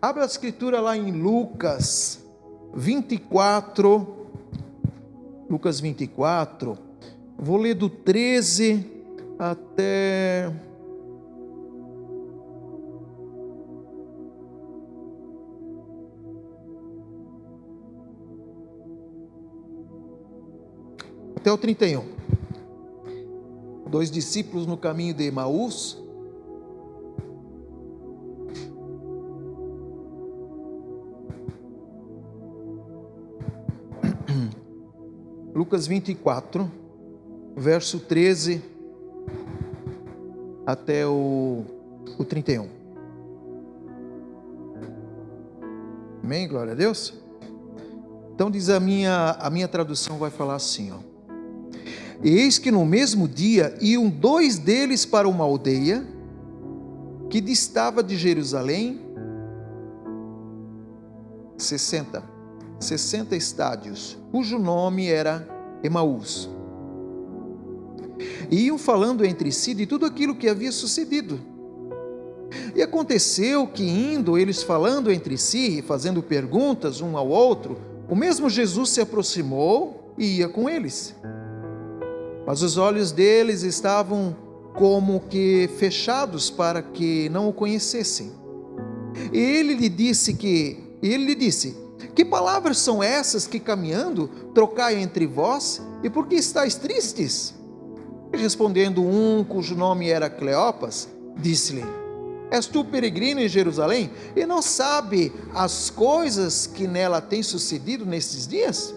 Abra a escritura lá em Lucas 24. Lucas 24. Vou ler do 13 até o 31. Dois discípulos no caminho de Emaús. Lucas 24, verso 13 até o 31. Amém? Glória a Deus. Então diz a minha tradução, vai falar assim, ó. E eis que no mesmo dia iam dois deles para uma aldeia que distava de Jerusalém 60 estádios, cujo nome era Emaús. E iam falando entre si de tudo aquilo que havia sucedido. E aconteceu que, indo eles falando entre si, fazendo perguntas um ao outro, o mesmo Jesus se aproximou e ia com eles. Mas os olhos deles estavam como que fechados para que não o conhecessem. E ele lhe disse: que palavras são essas que caminhando trocai entre vós? E por que estáis tristes? E respondendo um, cujo nome era Cleopas, disse-lhe: és tu peregrino em Jerusalém e não sabe as coisas que nela têm sucedido nestes dias?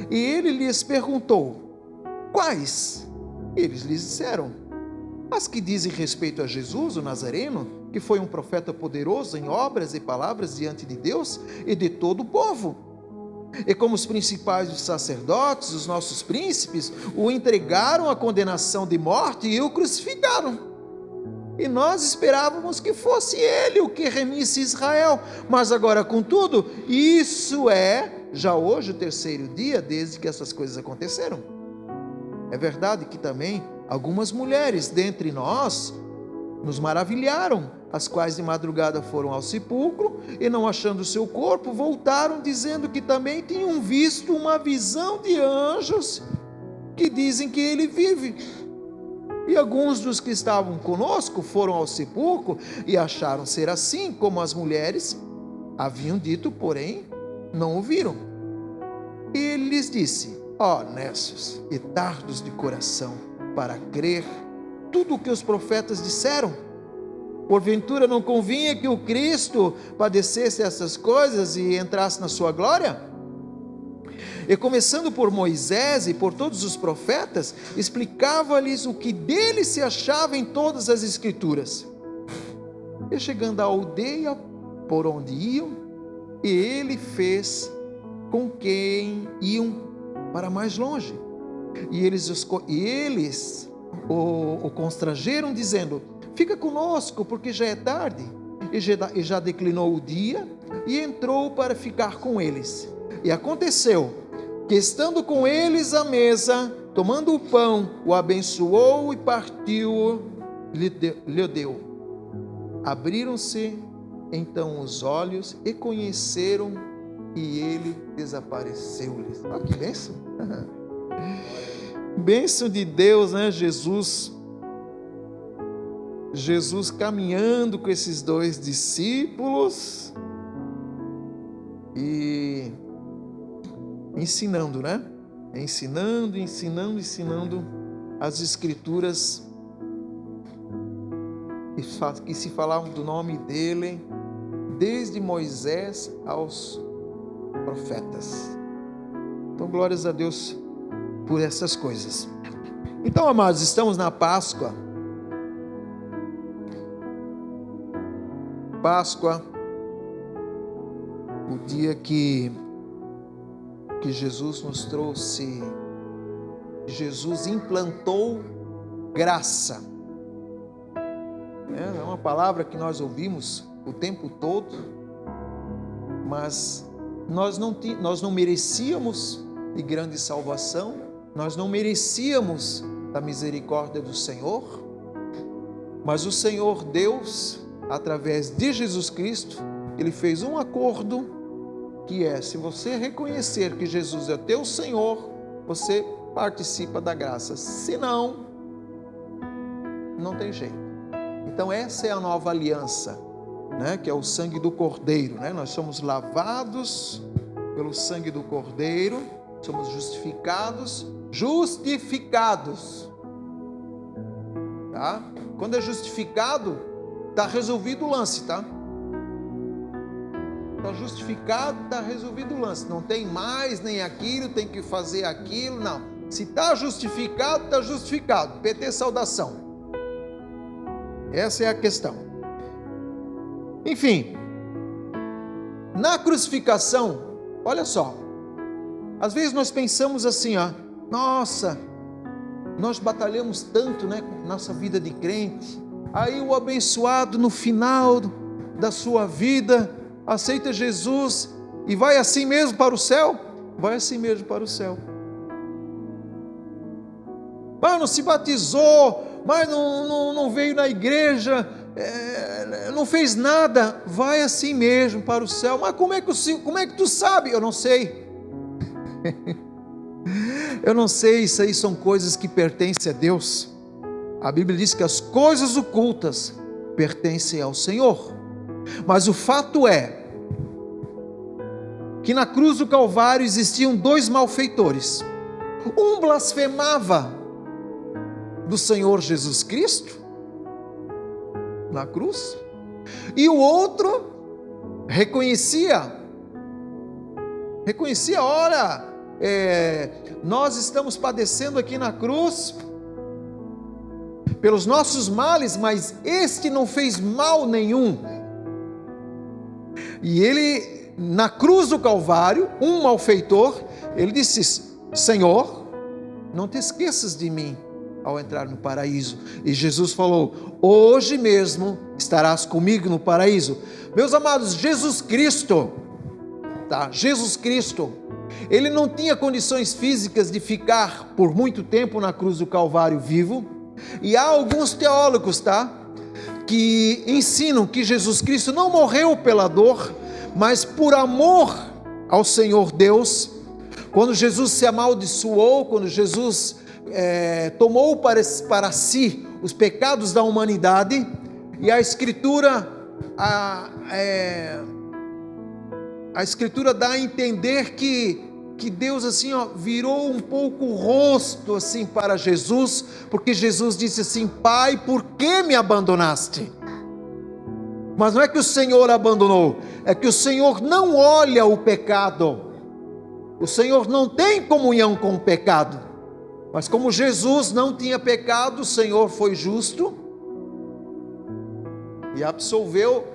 E ele lhes perguntou: quais? Eles lhes disseram: as que dizem respeito a Jesus, o Nazareno, que foi um profeta poderoso em obras e palavras diante de Deus e de todo o povo. E como os principais dos sacerdotes, os nossos príncipes, o entregaram à condenação de morte e o crucificaram. E nós esperávamos que fosse ele o que remisse Israel. Mas agora, contudo, isso é já hoje o terceiro dia desde que essas coisas aconteceram. É verdade que também algumas mulheres dentre nós nos maravilharam, as quais de madrugada foram ao sepulcro e, não achando o seu corpo, voltaram dizendo que também tinham visto uma visão de anjos que dizem que ele vive. E alguns dos que estavam conosco foram ao sepulcro e acharam ser assim como as mulheres haviam dito, porém não o viram. E ele lhes disse: ó nécios e tardos de coração para crer tudo o que os profetas disseram. Porventura não convinha que o Cristo padecesse essas coisas e entrasse na sua glória? E começando por Moisés e por todos os profetas, explicava-lhes o que dele se achava em todas as escrituras. E chegando à aldeia por onde iam, ele fez com quem iam para mais longe. E eles o constrangeram, dizendo: fica conosco, porque já é tarde. E já declinou o dia, e entrou para ficar com eles. E aconteceu que, estando com eles à mesa, tomando o pão, o abençoou e partiu, lhe deu. Abriram-se então os olhos e conheceram, e ele desapareceu-lhes. Olha que bênção! Bênção de Deus, né? Jesus caminhando com esses dois discípulos e ensinando, né? Ensinando as escrituras que se falavam do nome dele, desde Moisés aos profetas. Então, glórias a Deus por essas coisas. Então, amados, estamos na Páscoa. O dia que Jesus nos trouxe, Jesus implantou graça. É uma palavra que nós ouvimos o tempo todo, mas nós não merecíamos de grande salvação, nós não merecíamos da misericórdia do Senhor, mas o Senhor Deus, através de Jesus Cristo, ele fez um acordo, que é: se você reconhecer que Jesus é teu Senhor, você participa da graça. Se não, não tem jeito. Então essa é a nova aliança, né? Que é o sangue do Cordeiro, né? Nós somos lavados pelo sangue do Cordeiro, somos justificados, tá? Quando é justificado, está resolvido o lance, tá? Está justificado, está resolvido o lance. Não tem mais nem aquilo, tem que fazer aquilo, não. Se está justificado, está justificado. PT saudação. Essa é a questão. Enfim, na crucificação, olha só, às vezes nós pensamos assim, ó, nossa, nós batalhamos tanto, né, com nossa vida de crente, aí o abençoado no final da sua vida aceita Jesus e vai assim mesmo para o céu? Vai assim mesmo para o céu. Mano, se batizou, mas não veio na igreja, não fez nada, vai assim mesmo para o céu. Mas como é que tu sabe? Eu não sei. Eu não sei, isso aí são coisas que pertencem a Deus. A Bíblia diz que as coisas ocultas pertencem ao Senhor. Mas o fato é que na cruz do Calvário existiam dois malfeitores. Um blasfemava do Senhor Jesus Cristo na cruz, e o outro reconhecia, olha, nós estamos padecendo aqui na cruz pelos nossos males, mas este não fez mal nenhum. E ele, na cruz do Calvário, um malfeitor, ele disse: Senhor, não te esqueças de mim ao entrar no paraíso. E Jesus falou: hoje mesmo estarás comigo no paraíso. Meus amados, Jesus Cristo, ele não tinha condições físicas de ficar por muito tempo na cruz do Calvário vivo, e há alguns teólogos, que ensinam que Jesus Cristo não morreu pela dor, mas por amor ao Senhor Deus. Quando Jesus se amaldiçoou, quando Jesus tomou para si os pecados da humanidade, e a Escritura dá a entender que Deus assim, virou um pouco o rosto assim para Jesus, porque Jesus disse assim: Pai, por que me abandonaste? Mas não é que o Senhor abandonou, é que o Senhor não olha o pecado, o Senhor não tem comunhão com o pecado. Mas como Jesus não tinha pecado, o Senhor foi justo e absolveu,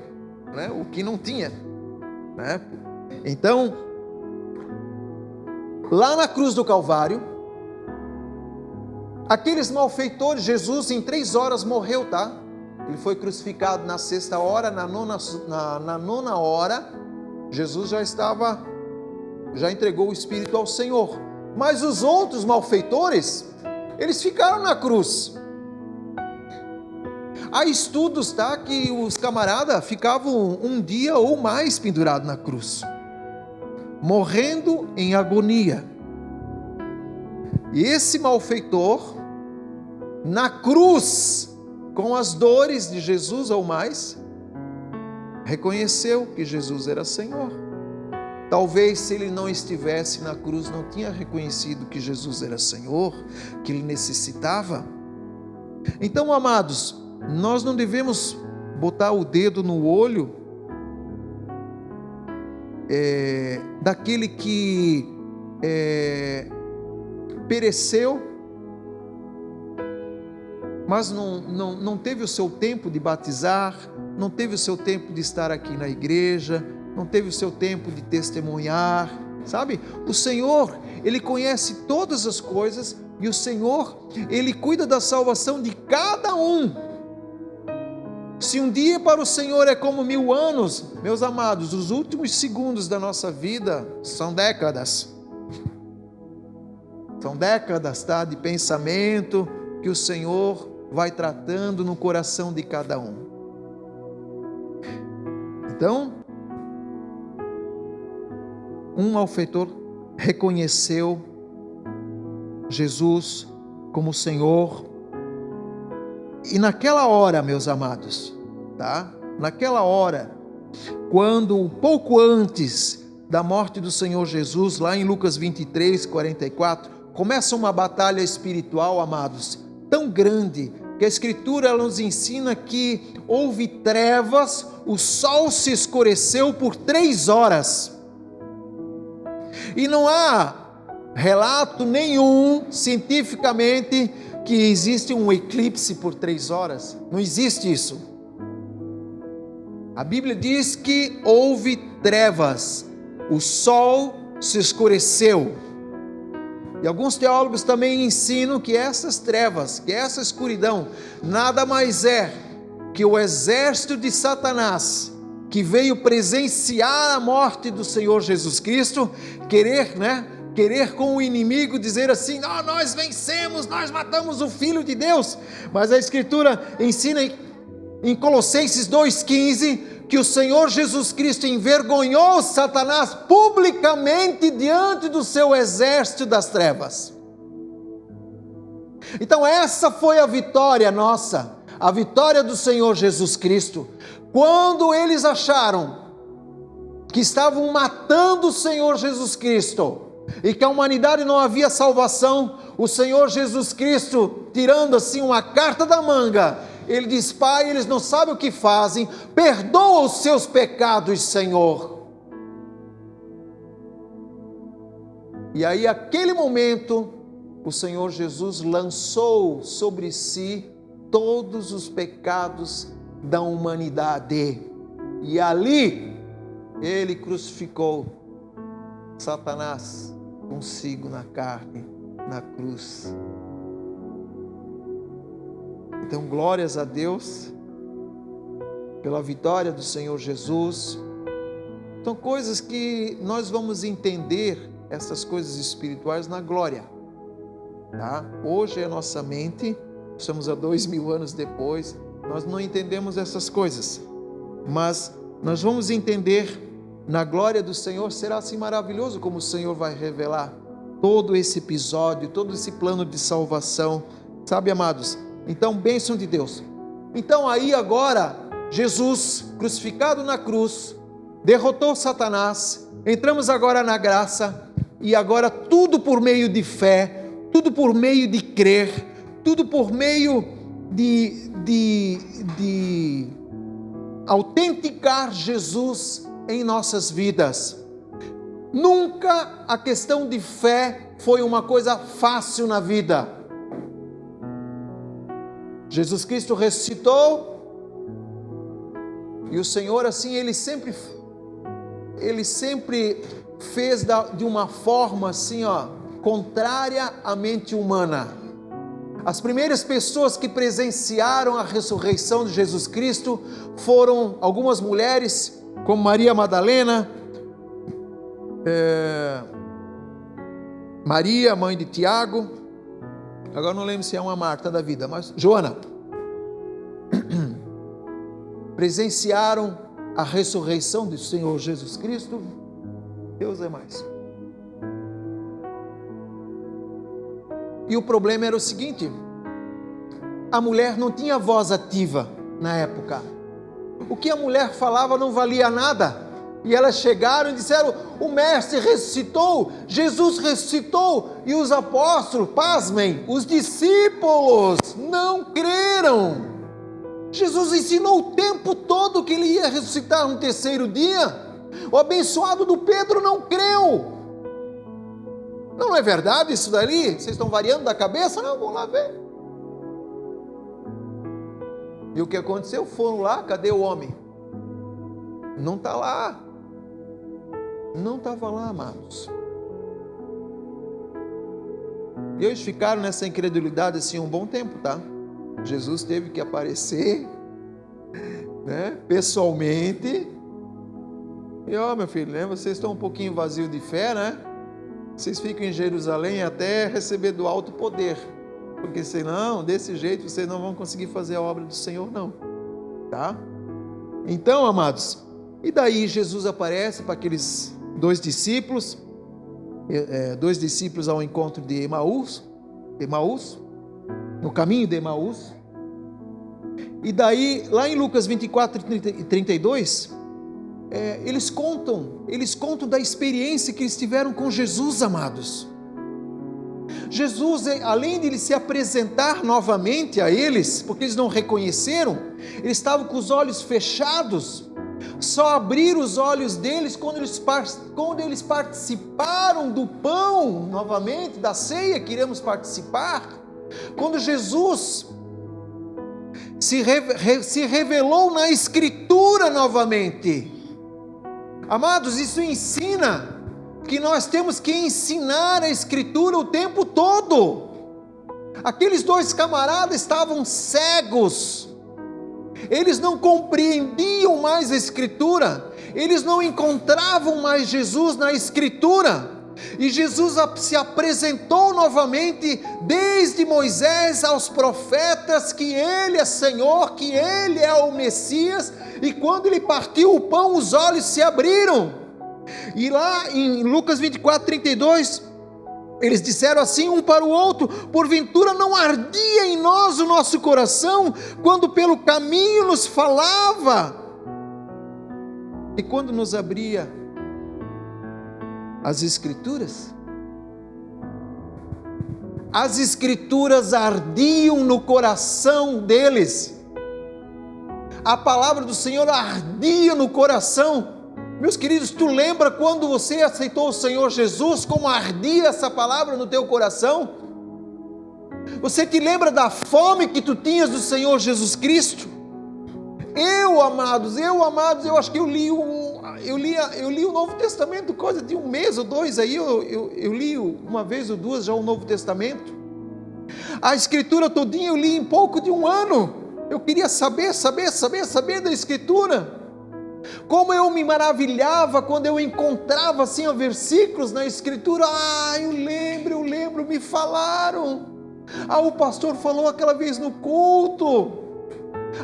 né, o que não tinha, né? Então, lá na cruz do Calvário, aqueles malfeitores, Jesus em 3 horas morreu, Ele foi crucificado na 6ª hora, na 9ª hora, Jesus já entregou o Espírito ao Senhor. Mas os outros malfeitores, eles ficaram na cruz. Há estudos, que os camaradas ficavam um dia ou mais pendurados na cruz, morrendo em agonia. E esse malfeitor, na cruz, com as dores de Jesus ou mais, reconheceu que Jesus era Senhor. Talvez se ele não estivesse na cruz, não tinha reconhecido que Jesus era Senhor, que ele necessitava. Então, amados, nós não devemos botar o dedo no olho daquele que pereceu, mas não teve o seu tempo de batizar, não teve o seu tempo de estar aqui na igreja, não teve o seu tempo de testemunhar, sabe? O Senhor, Ele conhece todas as coisas, e o Senhor, Ele cuida da salvação de cada um. Se um dia para o Senhor é como 1000 anos, meus amados, os últimos segundos da nossa vida são décadas. São décadas, de pensamento que o Senhor vai tratando no coração de cada um. Então, um malfeitor reconheceu Jesus como Senhor. E naquela hora, meus amados, tá? Naquela hora, quando pouco antes da morte do Senhor Jesus, lá em Lucas 23, 44, começa uma batalha espiritual, amados, tão grande, que a Escritura nos ensina que houve trevas, o sol se escureceu por 3 horas. E não há relato nenhum, cientificamente, que existe um eclipse por 3 horas. Não existe isso. A Bíblia diz que houve trevas, o sol se escureceu. E alguns teólogos também ensinam que essas trevas, que essa escuridão, nada mais é que o exército de Satanás, que veio presenciar a morte do Senhor Jesus Cristo, querer com o inimigo dizer assim: nós vencemos, nós matamos o Filho de Deus. Mas a Escritura ensina em Colossenses 2,15 que o Senhor Jesus Cristo envergonhou Satanás publicamente diante do seu exército das trevas. Então essa foi a vitória nossa, a vitória do Senhor Jesus Cristo. Quando eles acharam que estavam matando o Senhor Jesus Cristo e que a humanidade não havia salvação, o Senhor Jesus Cristo, tirando assim uma carta da manga, Ele diz: Pai, eles não sabem o que fazem, perdoa os seus pecados, Senhor. E aí, aquele momento, o Senhor Jesus lançou sobre si todos os pecados da humanidade, e ali, Ele crucificou Satanás consigo na carne, na cruz. Então, glórias a Deus pela vitória do Senhor Jesus. São coisas que nós vamos entender, essas coisas espirituais, na glória, tá? Hoje a nossa mente, estamos há 2000 anos depois, nós não entendemos essas coisas, mas nós vamos entender na glória do Senhor. Será assim maravilhoso como o Senhor vai revelar todo esse episódio, todo esse plano de salvação, sabe, amados? Então, bênção de Deus. Então aí agora, Jesus crucificado na cruz, derrotou Satanás, entramos agora na graça, e agora tudo por meio de fé, tudo por meio de crer, tudo por meio de autenticar Jesus em nossas vidas. Nunca a questão de fé foi uma coisa fácil na vida. Jesus Cristo ressuscitou, e o Senhor assim, Ele sempre fez de uma forma assim, contrária à mente humana. As primeiras pessoas que presenciaram a ressurreição de Jesus Cristo foram algumas mulheres, como Maria Madalena, Maria, mãe de Tiago, agora não lembro se é uma Marta da vida, mas Joana, presenciaram a ressurreição do Senhor Jesus Cristo. Deus é mais. E o problema era o seguinte: a mulher não tinha voz ativa na época. O que a mulher falava não valia nada. E elas chegaram e disseram: o mestre ressuscitou, Jesus ressuscitou. E os apóstolos, pasmem, os discípulos não creram. Jesus ensinou o tempo todo que ele ia ressuscitar no 3º dia. O abençoado do Pedro não creu. Não é verdade isso dali? Vocês estão variando da cabeça? Não, vamos lá ver. E o que aconteceu? Foram lá, cadê o homem? Não está lá. Não estava lá, amados. E eles ficaram nessa incredulidade assim um bom tempo, tá? Jesus teve que aparecer, pessoalmente. E meu filho, vocês estão um pouquinho vazios de fé, né? Vocês ficam em Jerusalém até receber do alto poder, porque senão, desse jeito, vocês não vão conseguir fazer a obra do Senhor, não, tá? Então, amados, e daí Jesus aparece para aqueles dois discípulos ao encontro de Emaús, no caminho de Emaús. E daí, lá em Lucas 24 e 32, eles contam da experiência que eles tiveram com Jesus, amados. Jesus, além de ele se apresentar novamente a eles, porque eles não reconheceram, eles estavam com os olhos fechados, só abriram os olhos deles quando eles participaram do pão novamente, da ceia que iremos participar, quando Jesus se revelou na Escritura novamente. Amados, isso ensina que nós temos que ensinar a Escritura o tempo todo. Aqueles dois camaradas estavam cegos, eles não compreendiam mais a Escritura, eles não encontravam mais Jesus na Escritura, e Jesus se apresentou novamente, desde Moisés aos profetas, que Ele é Senhor, que Ele é o Messias, e quando Ele partiu o pão, os olhos se abriram. E lá em Lucas 24, 32, eles disseram assim um para o outro: porventura não ardia em nós o nosso coração, quando pelo caminho nos falava, e quando nos abria as Escrituras? As Escrituras ardiam no coração deles, a palavra do Senhor ardia no coração. Meus queridos, tu lembra quando você aceitou o Senhor Jesus, como ardia essa palavra no teu coração? Você te lembra da fome que tu tinhas do Senhor Jesus Cristo? Eu, amados, eu acho que eu li o Novo Testamento, coisa de um mês ou dois aí, eu li uma vez ou duas já o Novo Testamento. A Escritura todinha eu li em pouco de um ano. Eu queria saber da Escritura. Como eu me maravilhava quando eu encontrava assim versículos na Escritura. Eu lembro, me falaram. O pastor falou aquela vez no culto.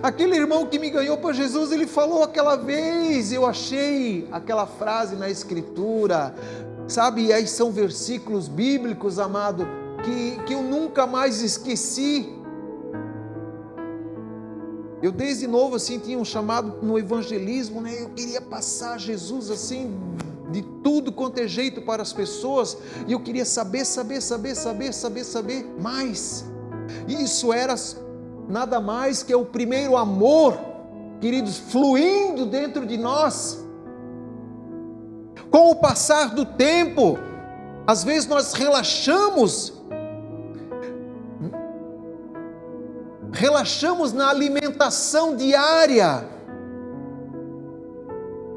Aquele irmão que me ganhou para Jesus, ele falou aquela vez. Eu achei aquela frase na Escritura, sabe? E aí são versículos bíblicos, amado, que eu nunca mais esqueci. Eu desde novo assim tinha um chamado no evangelismo, né? Eu queria passar Jesus assim de tudo quanto é jeito para as pessoas, e eu queria saber mais. E isso era nada mais que o primeiro amor, queridos, fluindo dentro de nós. Com o passar do tempo, às vezes nós relaxamos na alimentação diária.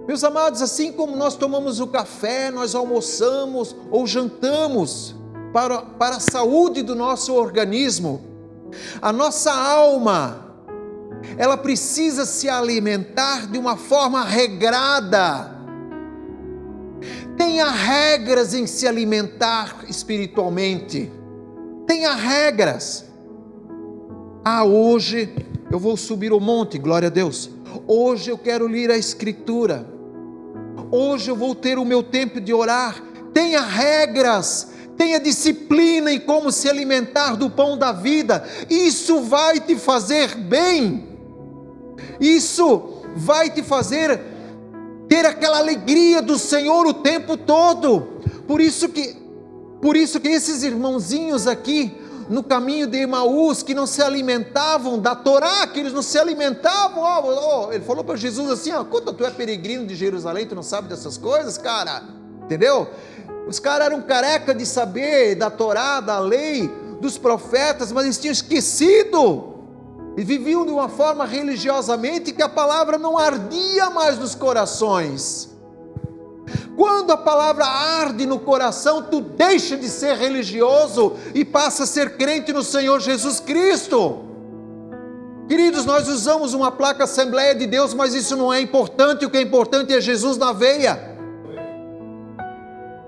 Meus amados, assim como nós tomamos o café, nós almoçamos ou jantamos para a saúde do nosso organismo, a nossa alma, ela precisa se alimentar de uma forma regrada. Tenha regras em se alimentar espiritualmente. Tenha regras. Hoje eu vou subir o monte, glória a Deus. Hoje eu quero ler a Escritura. Hoje eu vou ter o meu tempo de orar. Tenha regras, tenha disciplina em como se alimentar do pão da vida. Isso vai te fazer bem. Isso vai te fazer ter aquela alegria do Senhor o tempo todo. Por isso que esses irmãozinhos aqui no caminho de Emaús, que não se alimentavam da Torá, que eles não se alimentavam, ele falou para Jesus assim, quando tu é peregrino de Jerusalém, tu não sabe dessas coisas, cara, entendeu? Os caras eram careca de saber da Torá, da lei, dos profetas, mas eles tinham esquecido, e viviam de uma forma religiosamente que a palavra não ardia mais nos corações. Quando a palavra arde no coração, tu deixa de ser religioso e passa a ser crente no Senhor Jesus Cristo. Queridos, nós usamos uma placa Assembleia de Deus, mas isso não é importante. O que é importante é Jesus na veia.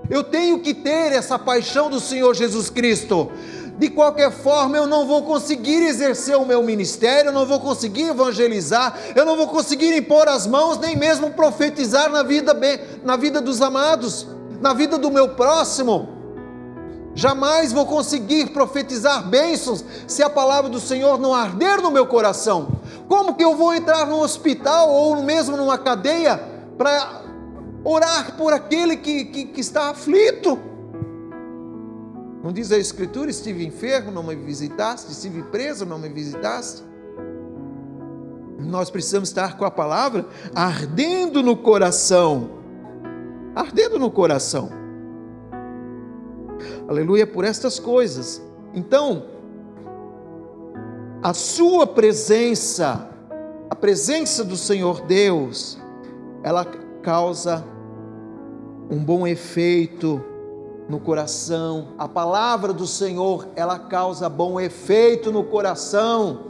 Eu tenho que ter essa paixão do Senhor Jesus Cristo. De qualquer forma, eu não vou conseguir exercer o meu ministério, eu não vou conseguir evangelizar, eu não vou conseguir impor as mãos, nem mesmo profetizar na vida dos amados, na vida do meu próximo. Jamais vou conseguir profetizar bênçãos se a palavra do Senhor não arder no meu coração. Como que eu vou entrar no hospital ou mesmo numa cadeia para orar por aquele que está aflito? Não diz a Escritura: estive enfermo, não me visitaste, estive preso, não me visitaste. Nós precisamos estar com a palavra ardendo no coração, ardendo no coração. Aleluia, por estas coisas. Então, a sua presença, a presença do Senhor Deus, ela causa um bom efeito no coração. A palavra do Senhor, ela causa bom efeito no coração.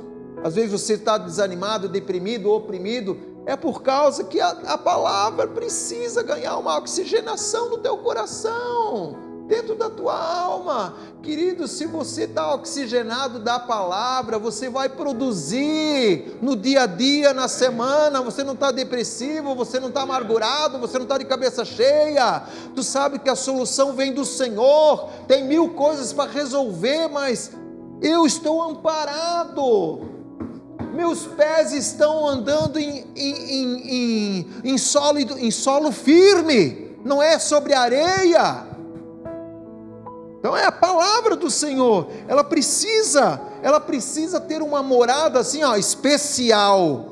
Às vezes você está desanimado, deprimido, oprimido, é por causa que a palavra precisa ganhar uma oxigenação no teu coração, dentro da tua alma. Querido, se você está oxigenado da palavra, você vai produzir no dia a dia, na semana. Você não está depressivo, você não está amargurado, você não está de cabeça cheia. Tu sabe que a solução vem do Senhor. Tem 1000 coisas para resolver, mas eu estou amparado. Meus pés estão andando em solo firme, não é sobre areia. Então é a palavra do Senhor, ela precisa ter uma morada assim, especial.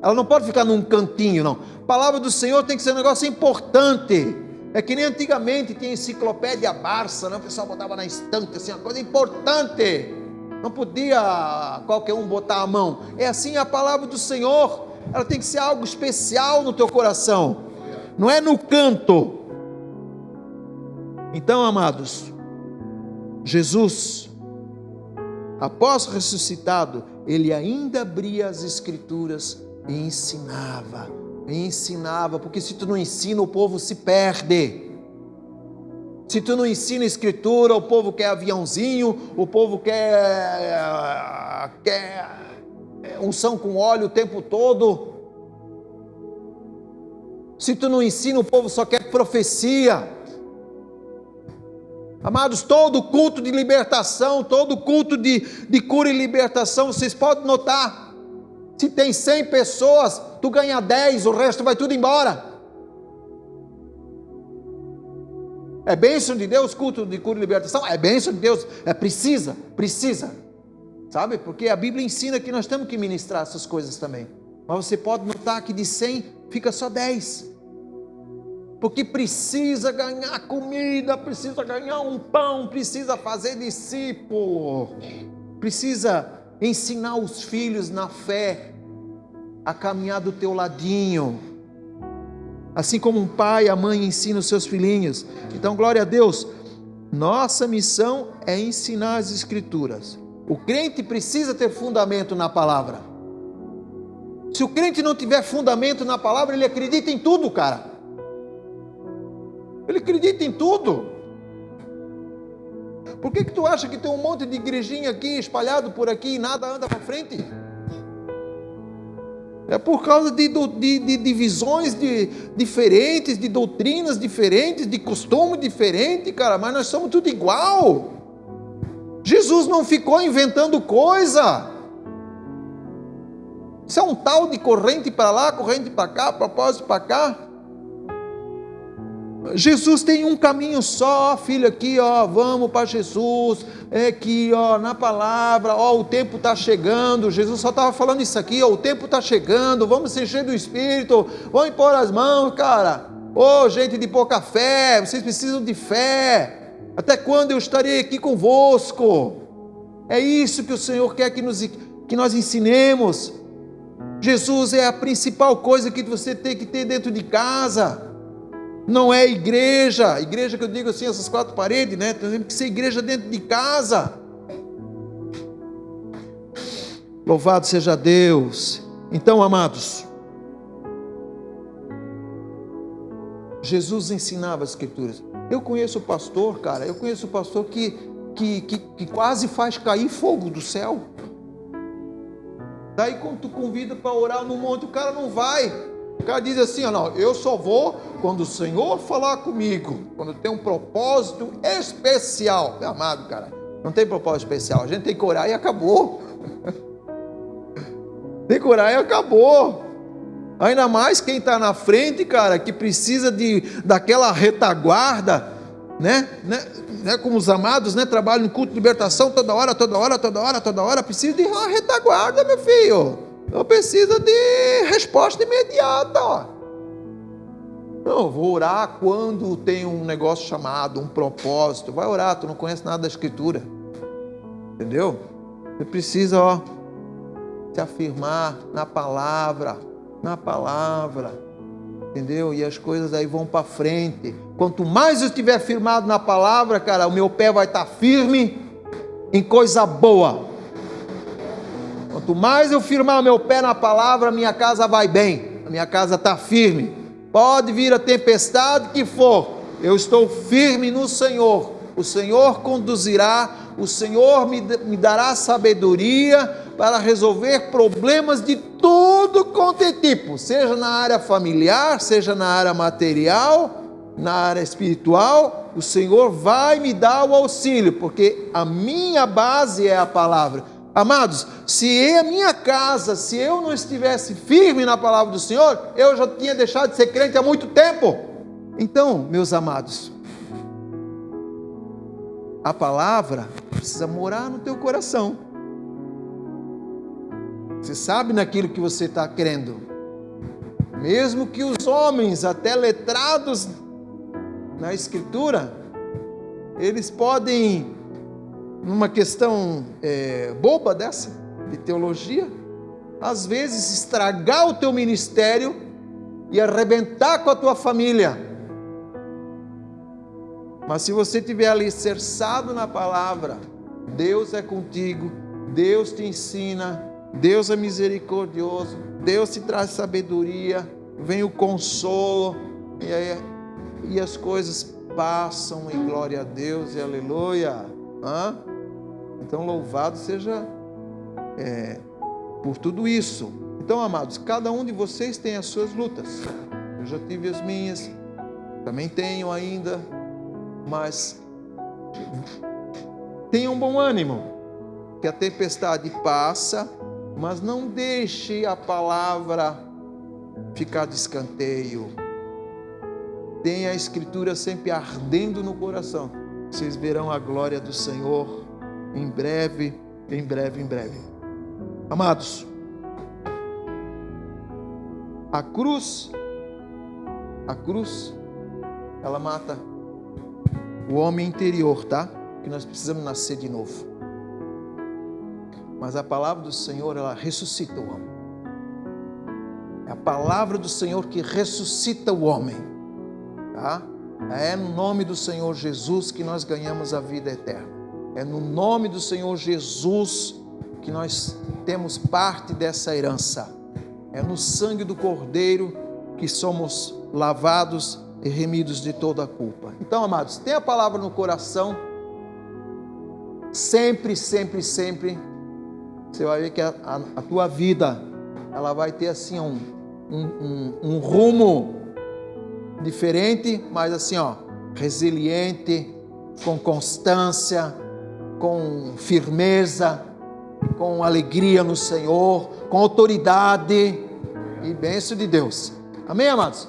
Ela não pode ficar num cantinho, não. A palavra do Senhor tem que ser um negócio importante. É que nem antigamente tinha enciclopédia Barça, né? O pessoal botava na estante, assim, uma coisa importante. Não podia qualquer um botar a mão. É assim a palavra do Senhor, ela tem que ser algo especial no teu coração, não é no canto. Então, amados, Jesus, após ressuscitado, ele ainda abria as Escrituras e ensinava, porque se tu não ensina, o povo se perde. Se tu não ensina a Escritura, o povo quer aviãozinho, o povo quer unção com óleo o tempo todo. Se tu não ensina, o povo só quer profecia. Amados, todo culto de libertação, todo culto de cura e libertação, vocês podem notar, se tem 100 pessoas, tu ganha 10, o resto vai tudo embora. É bênção de Deus, culto de cura e libertação? É bênção de Deus, precisa, sabe? Porque a Bíblia ensina que nós temos que ministrar essas coisas também. Mas você pode notar que de 100, fica só 10. Porque precisa ganhar comida, precisa ganhar um pão, precisa fazer discípulo, precisa ensinar os filhos na fé a caminhar do teu ladinho, assim como um pai e a mãe ensinam os seus filhinhos. Então, glória a Deus, nossa missão é ensinar as Escrituras. O crente precisa ter fundamento na palavra. Se o crente não tiver fundamento na palavra, ele acredita em tudo, cara. Ele acredita em tudo. Por que tu acha que tem um monte de igrejinha aqui, espalhado por aqui, e nada anda para frente? É por causa de divisões diferentes, de doutrinas diferentes, de costume diferente, cara, mas nós somos tudo igual. Jesus não ficou inventando coisa. Isso é um tal de corrente para lá, corrente para cá, propósito para cá. Jesus tem um caminho só, filho, aqui, vamos para Jesus, aqui, na palavra, o tempo está chegando. Jesus só estava falando isso aqui, o tempo está chegando, vamos se encher do Espírito, vamos impor as mãos, cara. Gente de pouca fé, vocês precisam de fé. Até quando eu estarei aqui convosco? É isso que o Senhor quer que nós ensinemos. Jesus é a principal coisa que você tem que ter dentro de casa. Não é igreja que eu digo assim, essas 4 paredes, né? Tem que ser igreja dentro de casa. Louvado seja Deus. Então, amados, Jesus ensinava as Escrituras. Eu conheço o pastor, cara, que que quase faz cair fogo do céu. Daí quando tu convida para orar no monte, o cara não vai. O cara diz assim, ó, não, eu só vou quando o Senhor falar comigo, quando tem um propósito especial. Meu amado, cara, não tem propósito especial, a gente tem que orar e acabou. Tem que orar e acabou. Ainda mais quem está na frente, cara, que precisa daquela retaguarda, né? Como os amados, né? Trabalham no culto de libertação toda hora, precisa de uma retaguarda, meu filho. Não precisa de resposta imediata, ó. Não, vou orar quando tem um negócio chamado, um propósito. Vai orar, tu não conhece nada da Escritura. Entendeu? Você precisa, ó, se afirmar na palavra, entendeu? E as coisas aí vão para frente. Quanto mais eu estiver firmado na palavra, cara, o meu pé vai estar firme em coisa boa. Quanto mais eu firmar meu pé na palavra, minha casa vai bem, a minha casa está firme. Pode vir a tempestade que for, eu estou firme no Senhor. O Senhor conduzirá, o Senhor me dará sabedoria para resolver problemas de tudo quanto é tipo, seja na área familiar, seja na área material, na área espiritual. O Senhor vai me dar o auxílio, porque a minha base é a palavra. Amados, se a minha casa, se eu não estivesse firme na palavra do Senhor, eu já tinha deixado de ser crente há muito tempo. Então, meus amados, a palavra precisa morar no teu coração. Você sabe naquilo que você está crendo. Mesmo que os homens, até letrados na Escritura, eles podem, numa questão boba dessa, de teologia, às vezes estragar o teu ministério e arrebentar com a tua família. Mas se você estiver alicerçado na palavra, Deus é contigo, Deus te ensina, Deus é misericordioso, Deus te traz sabedoria, vem o consolo, e as coisas passam em glória a Deus e aleluia. Então louvado seja por tudo isso. Então, amados, cada um de vocês tem as suas lutas. Eu já tive as minhas, também tenho ainda, mas tenha um bom ânimo, que a tempestade passa, mas não deixe a palavra ficar de escanteio. Tenha a Escritura sempre ardendo no coração. Vocês verão a glória do Senhor em breve, em breve, em breve. Amados, a cruz, ela mata o homem interior, tá? Que nós precisamos nascer de novo. Mas a palavra do Senhor, ela ressuscita o homem. É a palavra do Senhor que ressuscita o homem, tá? É no nome do Senhor Jesus que nós ganhamos a vida eterna. É no nome do Senhor Jesus que nós temos parte dessa herança. É no sangue do Cordeiro que somos lavados e remidos de toda a culpa. Então, amados, tenha a palavra no coração. Sempre, sempre, sempre. Você vai ver que a tua vida, ela vai ter assim um rumo diferente, mas assim, ó, resiliente, com constância, com firmeza, com alegria no Senhor, com autoridade e bênção de Deus. Amém, amados?